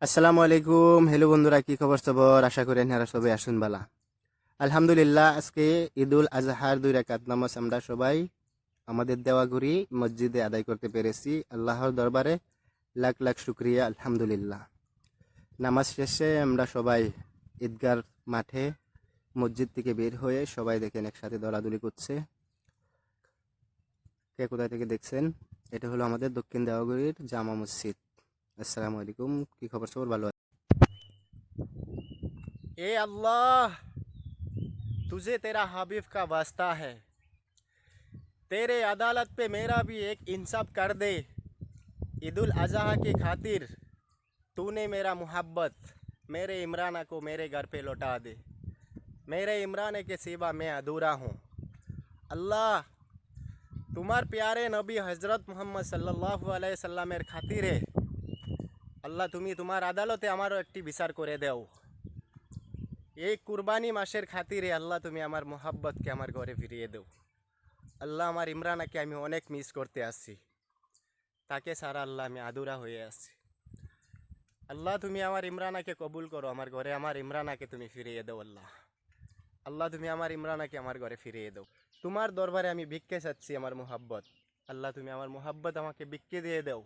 আসসালামু আলাইকুম। হ্যালো বন্ধুরা, কি খবর সবর? আশা করি আপনারা সবাই আসুন বালা। আলহামদুলিল্লাহ, আজকে ঈদুল আজহার 2 রাকাত নামাজ আমরা সবাই আমাদের দেওয়াগুড়ি মসজিদে আদায় করতে পেরেছি। আল্লাহর দরবারে লাখ লাখ শুক্রিয়া, আলহামদুলিল্লাহ। নামাজ শেষে আমরা সবাই ঈদগার মাঠে মসজিদ থেকে বের হয়ে সবাই দেখেন একসাথে দৌড়াদৌড়ি করছে। কে কোথায় থেকে দেখছেন? এটা হলো আমাদের দক্ষিণ দেওয়াগুড়ির জামা মসজিদ। আসসালামু আলাইকুম, কি খবর সবর? ভালো? ए अल्लाह, तुझे तेरा हबीब का वास्ता है, तेरे अदालत पे मेरा भी एक इंसाफ कर दे। ईदुल अजहा की खातिर तूने मेरा मोहब्बत मेरे इमराना को मेरे घर पे लौटा दे। मेरे इमरान के सिवा मैं अधूरा हूँ। अल्लाह, तुम्हार प्यारे नबी हजरत मोहम्मद सल्लल्लाहु अलैहि वसल्लमेर खातिरे আল্লাহ, তুমি তোমার আদালতে আমারও একটি বিচার করে দাও। এই কুরবানি মাসের খাতিরে আল্লাহ, তুমি আমার মোহাব্বতকে আমার ঘরে ফিরিয়ে দাও। আল্লাহ, আমার ইমরানাকে আমি অনেক মিস করতে আসছি। তাকে ছাড়া আল্লাহ আমি আদুরা হয়ে আছি। আল্লাহ, তুমি আমার ইমরানাকে কবুল করো, আমার ঘরে আমার ইমরানাকে তুমি ফিরিয়ে দাও। আল্লাহ, আল্লাহ, তুমি আমার ইমরানাকে আমার ঘরে ফিরিয়ে দাও। তোমার দরবারে আমি ভিক্ষে চাচ্ছি আমার মোহাব্বত। আল্লাহ, তুমি আমার মোহাব্বত আমাকে ভিক্ষে দিয়ে দাও।